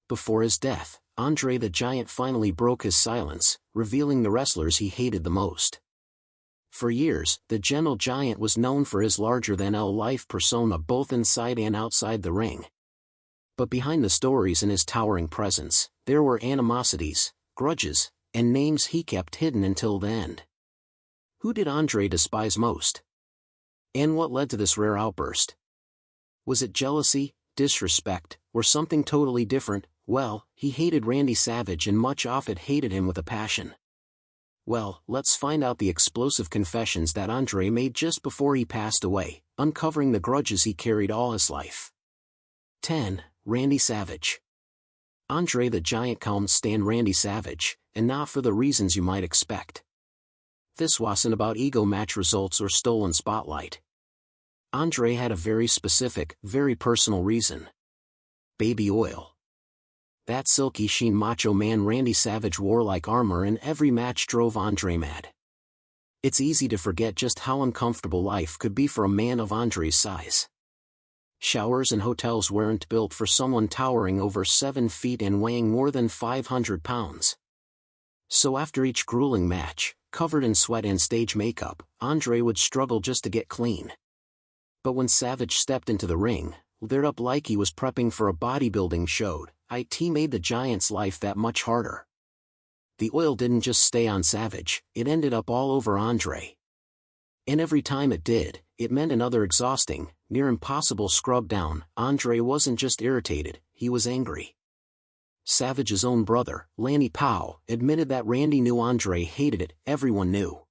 Before his death, Andre the Giant finally broke his silence, revealing the wrestlers he hated the most. For years, the Gentle Giant was known for his larger-than-life persona both inside and outside the ring. But behind the stories and his towering presence, there were animosities, grudges, and names he kept hidden until the end. Who did Andre despise most? And what led to this rare outburst? Was it jealousy, disrespect, or something totally different? Well, he hated Randy Savage and much of it hated him with a passion. Well, let's find out the explosive confessions that Andre made just before he passed away, uncovering the grudges he carried all his life. 10. Randy Savage. Andre the Giant couldn't stand Randy Savage, and not for the reasons you might expect. This wasn't about ego match results or stolen spotlight. Andre had a very specific, very personal reason. Baby oil. That silky sheen macho man Randy Savage wore like armor in every match drove Andre mad. It's easy to forget just how uncomfortable life could be for a man of Andre's size. Showers and hotels weren't built for someone towering over 7 feet and weighing more than 500 pounds. So after each grueling match, covered in sweat and stage makeup, Andre would struggle just to get clean. But when Savage stepped into the ring, lit up like he was prepping for a bodybuilding show, it made the Giant's life that much harder. The oil didn't just stay on Savage, it ended up all over Andre. And every time it did, it meant another exhausting, near impossible scrub down. Andre wasn't just irritated, he was angry. Savage's own brother, Lanny Pow, admitted that Randy knew Andre hated it. Everyone knew.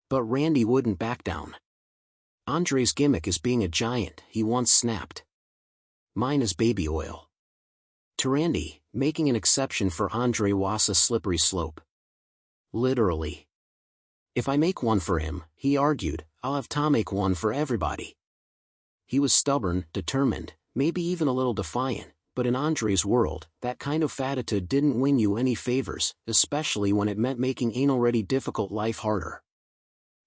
But Randy wouldn't back down. Andre's gimmick is being a giant, he once snapped. Mine is baby oil. To Randy, making an exception for Andre was a slippery slope. Literally. If I make one for him, he argued, I'll have Tom make one for everybody. He was stubborn, determined, maybe even a little defiant, but in Andre's world, that kind of attitude didn't win you any favors, especially when it meant making an already difficult life harder.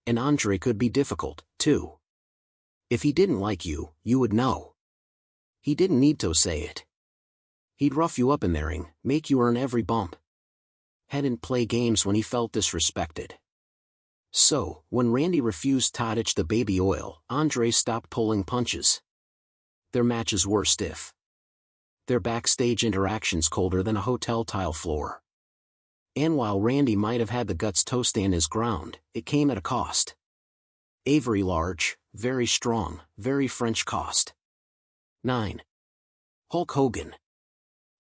And Andre could be difficult, too. If he didn't like you, you would know. He didn't need to say it. He'd rough you up in the ring, make you earn every bump. Hadn't play games when he felt disrespected. So, when Randy refused to ditch the baby oil, Andre stopped pulling punches. Their matches were stiff. Their backstage interactions colder than a hotel tile floor. And while Randy might have had the guts to stand his ground, it came at a cost. A very large, very strong, very French cost. 9. Hulk Hogan.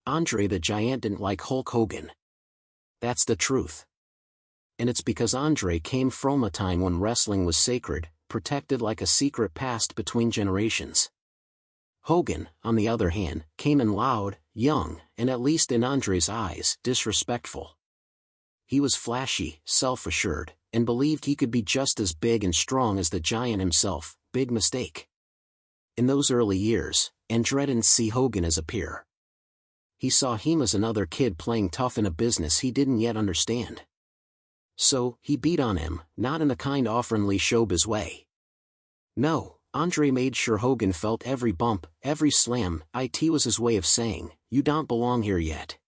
Andre the Giant didn't like Hulk Hogan. That's the truth. And it's because Andre came from a time when wrestling was sacred, protected like a secret passed between generations. Hogan, on the other hand, came in loud, young, and at least in Andre's eyes, disrespectful. He was flashy, self-assured, and believed he could be just as big and strong as the Giant himself. Big mistake. In those early years, Andre didn't see Hogan as a peer. He saw him as another kid playing tough in a business he didn't yet understand. So, he beat on him, not in a kind offensive showbiz way. No, Andre made sure Hogan felt every bump, every slam. It was his way of saying, you don't belong here yet.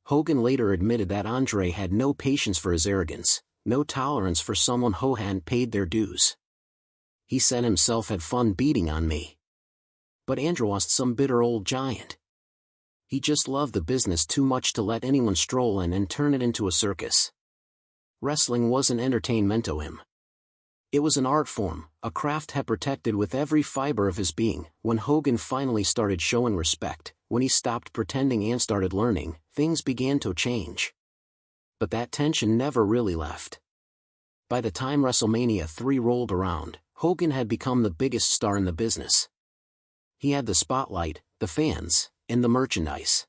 Hogan later admitted that Andre had no patience for his arrogance, no tolerance for someone who hadn't paid their dues. He said himself had fun beating on me. But Andre was some bitter old giant. He just loved the business too much to let anyone stroll in and turn it into a circus. Wrestling wasn't entertainment to him. It was an art form, a craft he protected with every fiber of his being. When Hogan finally started showing respect, when he stopped pretending and started learning, things began to change. But that tension never really left. By the time WrestleMania 3 rolled around, Hogan had become the biggest star in the business. He had the spotlight, the fans, and the merchandise.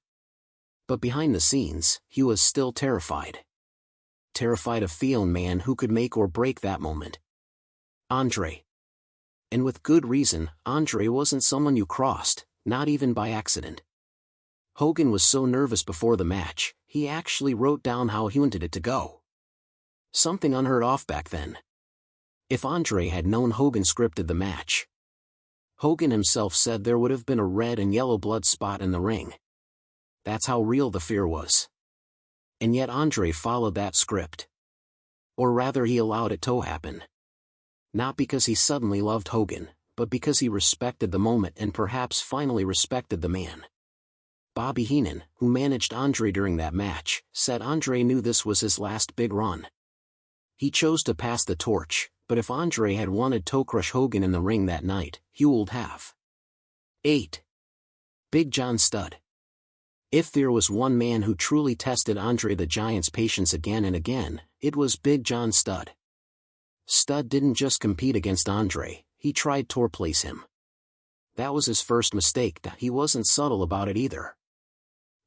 But behind the scenes, he was still terrified. Terrified of feeling man who could make or break that moment. Andre. And with good reason, Andre wasn't someone you crossed, not even by accident. Hogan was so nervous before the match, he actually wrote down how he wanted it to go. Something unheard of back then. If Andre had known Hogan scripted the match, Hogan himself said there would have been a red and yellow blood spot in the ring. That's how real the fear was. And yet Andre followed that script. Or rather, he allowed it to happen. Not because he suddenly loved Hogan, but because he respected the moment and perhaps finally respected the man. Bobby Heenan, who managed Andre during that match, said Andre knew this was his last big run. He chose to pass the torch, but if Andre had wanted to crush Hogan in the ring that night, he would have. 8. Big John Studd. If there was one man who truly tested Andre the Giant's patience again and again, it was Big John Studd. Studd didn't just compete against Andre, he tried to replace him. That was his first mistake. He wasn't subtle about it either.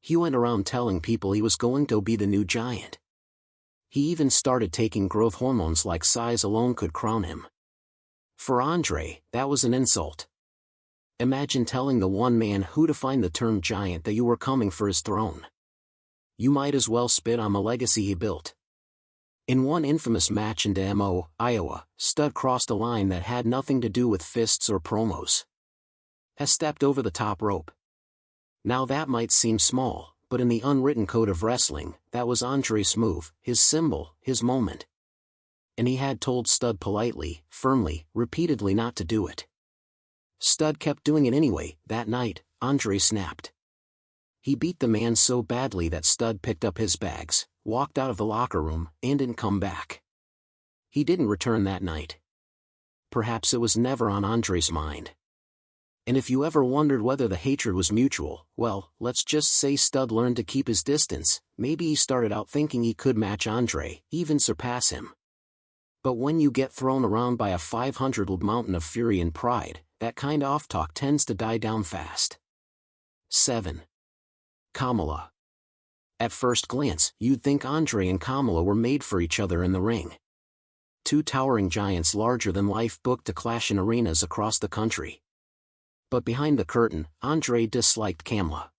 He went around telling people he was going to be the new Giant. He even started taking growth hormones like size alone could crown him. For Andre, that was an insult. Imagine telling the one man who defined the term giant that you were coming for his throne. You might as well spit on the legacy he built. In one infamous match in Des Moines, Iowa, Studd crossed a line that had nothing to do with fists or promos. He stepped over the top rope. Now that might seem small, but in the unwritten code of wrestling, that was Andre's move, his symbol, his moment. And he had told Studd politely, firmly, repeatedly not to do it. Studd kept doing it anyway. That night, Andre snapped. He beat the man so badly that Studd picked up his bags, walked out of the locker room, and didn't come back. He didn't return that night. Perhaps it was never on Andre's mind. And if you ever wondered whether the hatred was mutual, well, let's just say Studd learned to keep his distance. Maybe he started out thinking he could match Andre, even surpass him. But when you get thrown around by a 500-pound mountain of fury and pride, that kind of off-talk tends to die down fast. 7. Kamala. At first glance, you'd think Andre and Kamala were made for each other in the ring. Two towering giants larger than life booked to clash in arenas across the country. But behind the curtain, Andre disliked Kamala.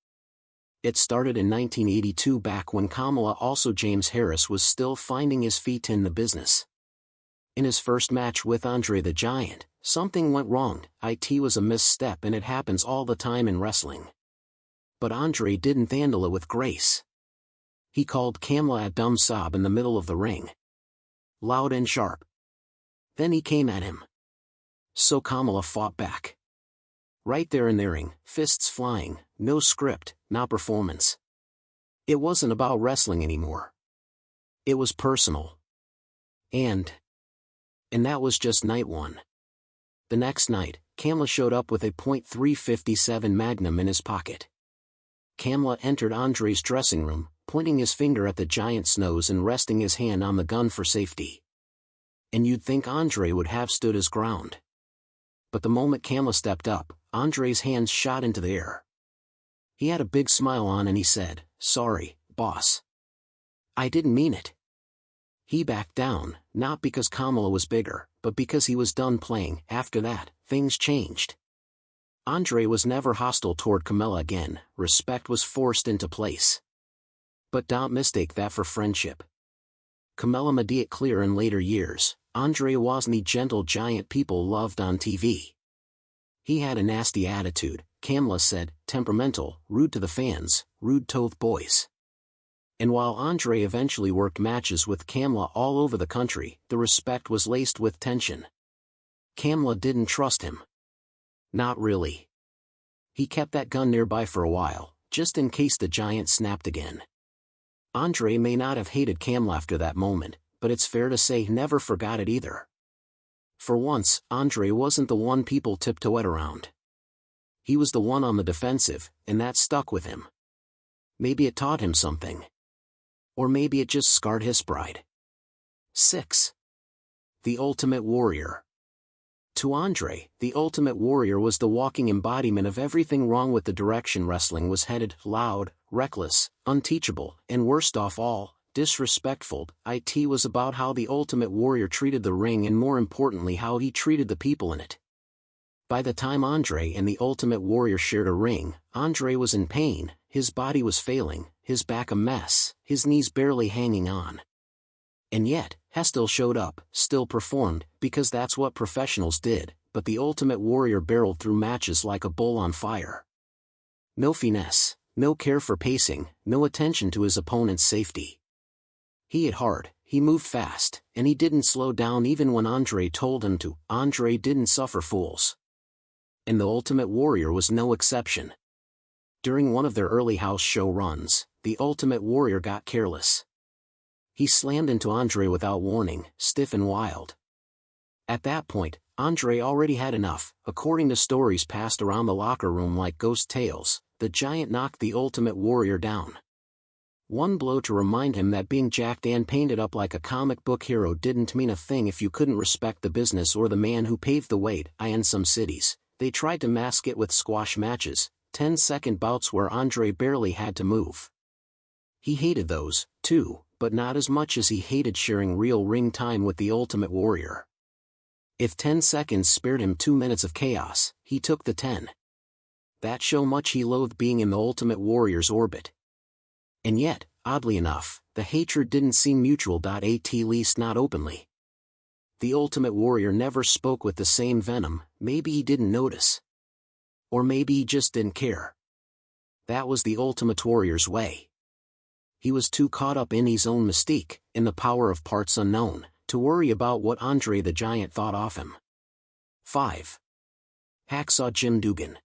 It started in 1982, back when Kamala, also James Harris, was still finding his feet in the business. In his first match with Andre the Giant, something went wrong. It was a misstep, and it happens all the time in wrestling. But Andre didn't handle it with grace. He called Kamala a dumb sob in the middle of the ring. Loud and sharp. Then he came at him. So Kamala fought back. Right there in the ring, fists flying, no script, no performance. It wasn't about wrestling anymore. It was personal. And that was just night one. The next night, Kamala showed up with a .357 Magnum in his pocket. Kamala entered Andre's dressing room, pointing his finger at the Giant's nose and resting his hand on the gun for safety. And you'd think Andre would have stood his ground. But the moment Kamala stepped up, Andre's hands shot into the air. He had a big smile on and he said, "Sorry, boss. I didn't mean it." He backed down, not because Kamala was bigger, but because he was done playing. After that, things changed. Andre was never hostile toward Kamala again. Respect was forced into place. But don't mistake that for friendship. Kamala made it clear in later years, Andre wasn't the gentle giant people loved on TV. He had a nasty attitude, Kamala said, temperamental, rude to the fans, rude to the boys. And while Andre eventually worked matches with Kamala all over the country, the respect was laced with tension. Kamala didn't trust him. Not really. He kept that gun nearby for a while, just in case the Giant snapped again. Andre may not have hated Kamala after that moment, but it's fair to say he never forgot it either. For once, Andre wasn't the one people tiptoed around. He was the one on the defensive, and that stuck with him. Maybe it taught him something. Or maybe it just scarred his pride. 6. The Ultimate Warrior. To Andre, the Ultimate Warrior was the walking embodiment of everything wrong with the direction wrestling was headed: loud, reckless, unteachable, and worst of all, disrespectful. It was about how the Ultimate Warrior treated the ring, and more importantly how he treated the people in it. By the time Andre and the Ultimate Warrior shared a ring, Andre was in pain, his body was failing, his back a mess, his knees barely hanging on. And yet, he still showed up, still performed, because that's what professionals did, but the Ultimate Warrior barreled through matches like a bull on fire. No finesse, No care for pacing, no attention to his opponent's safety. He hit hard, he moved fast, and he didn't slow down even when Andre told him to. Andre didn't suffer fools. And the Ultimate Warrior was no exception. During one of their early house show runs, the Ultimate Warrior got careless. He slammed into Andre without warning, stiff and wild. At that point, Andre already had enough. According to stories passed around the locker room like ghost tales, the Giant knocked the Ultimate Warrior down. One blow to remind him that being jacked and painted up like a comic book hero didn't mean a thing if you couldn't respect the business or the man who paved the way. In some cities, they tried to mask it with squash matches, 10-second bouts where Andre barely had to move. He hated those, too, but not as much as he hated sharing real ring time with the Ultimate Warrior. If 10 seconds spared him 2 minutes of chaos, he took the 10. That showed much he loathed being in the Ultimate Warrior's orbit. And yet, oddly enough, the hatred didn't seem mutual. At least not openly. The Ultimate Warrior never spoke with the same venom. Maybe he didn't notice. Or maybe he just didn't care. That was the Ultimate Warrior's way. He was too caught up in his own mystique, in the power of parts unknown, to worry about what Andre the Giant thought of him. 5. Hacksaw Jim Duggan.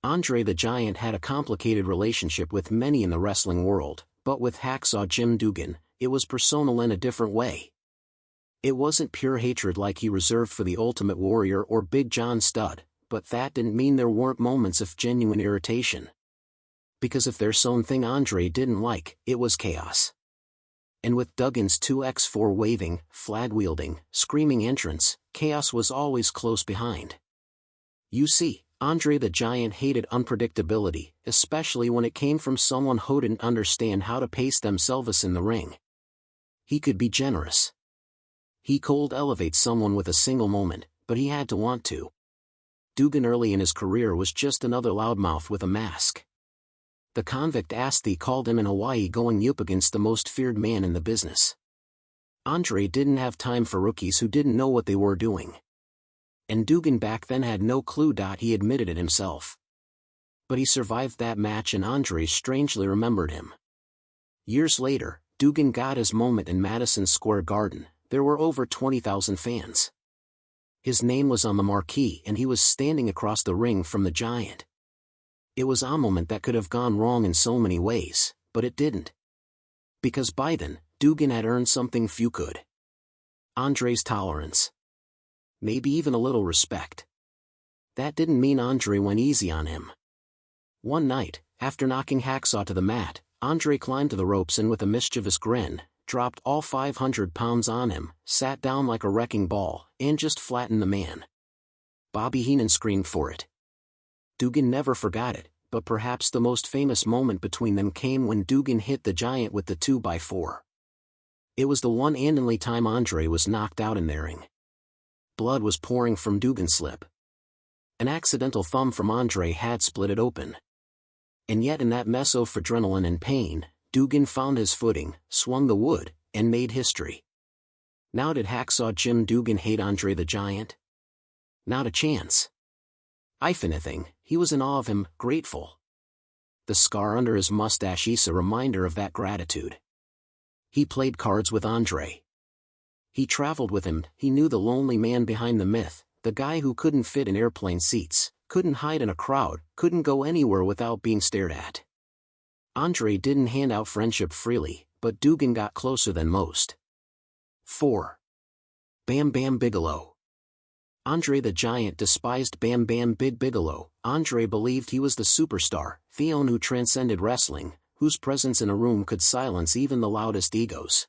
Andre the Giant had a complicated relationship with many in the wrestling world, but with Hacksaw Jim Duggan, it was personal in a different way. It wasn't pure hatred like he reserved for the Ultimate Warrior or Big John Studd, but that didn't mean there weren't moments of genuine irritation. Because if there's something Andre didn't like, it was chaos. And with Duggan's 2x4 waving, flag-wielding, screaming entrance, chaos was always close behind. You see, Andre the Giant hated unpredictability, especially when it came from someone who didn't understand how to pace themselves in the ring. He could be generous. He could elevate someone with a single moment, but he had to want to. Duggan early in his career was just another loudmouth with a mask. The convict Asti called him in Hawaii going up against the most feared man in the business. Andre didn't have time for rookies who didn't know what they were doing. And Duggan back then had no clue. He admitted it himself. But he survived that match and Andre strangely remembered him. Years later, Duggan got his moment in Madison Square Garden. There were over 20,000 fans. His name was on the marquee and he was standing across the ring from the Giant. It was a moment that could have gone wrong in so many ways, but it didn't. Because by then, Duggan had earned something few could. Andre's tolerance. Maybe even a little respect. That didn't mean Andre went easy on him. One night, after knocking Hacksaw to the mat, Andre climbed to the ropes and with a mischievous grin, dropped all 500 pounds on him, sat down like a wrecking ball, and just flattened the man. Bobby Heenan screamed for it. Duggan never forgot it, but perhaps the most famous moment between them came when Duggan hit the Giant with the 2x4. It was the one and only time Andre was knocked out in their ring. Blood was pouring from Duggan's slip. An accidental thumb from Andre had split it open. And yet in that mess of adrenaline and pain, Duggan found his footing, swung the wood, and made history. Now did Hacksaw Jim Duggan hate Andre the Giant? Not a chance. If anything, he was in awe of him, grateful. The scar under his mustache is a reminder of that gratitude. He played cards with Andre. He traveled with him. He knew the lonely man behind the myth, the guy who couldn't fit in airplane seats, couldn't hide in a crowd, couldn't go anywhere without being stared at. Andre didn't hand out friendship freely, but Duggan got closer than most. 4. Bam Bam Bigelow. Andre the Giant despised Bam Bam Big Bigelow. Andre believed he was the superstar, Theon who transcended wrestling, whose presence in a room could silence even the loudest egos.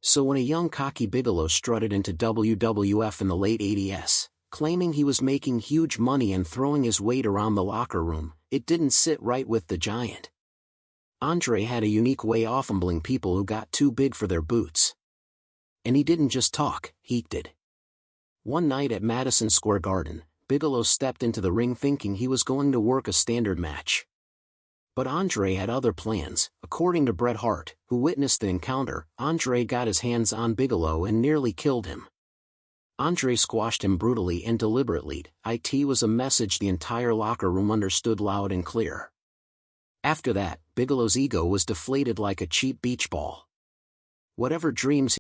So when a young cocky Bigelow strutted into WWF in the late 80s, claiming he was making huge money and throwing his weight around the locker room, it didn't sit right with the Giant. Andre had a unique way of humbling people who got too big for their boots. And he didn't just talk, he did. One night at Madison Square Garden, Bigelow stepped into the ring thinking he was going to work a standard match. But Andre had other plans. According to Bret Hart, who witnessed the encounter, Andre got his hands on Bigelow and nearly killed him. Andre squashed him brutally and deliberately. It was a message the entire locker room understood loud and clear. After that, Bigelow's ego was deflated like a cheap beach ball. Whatever dreams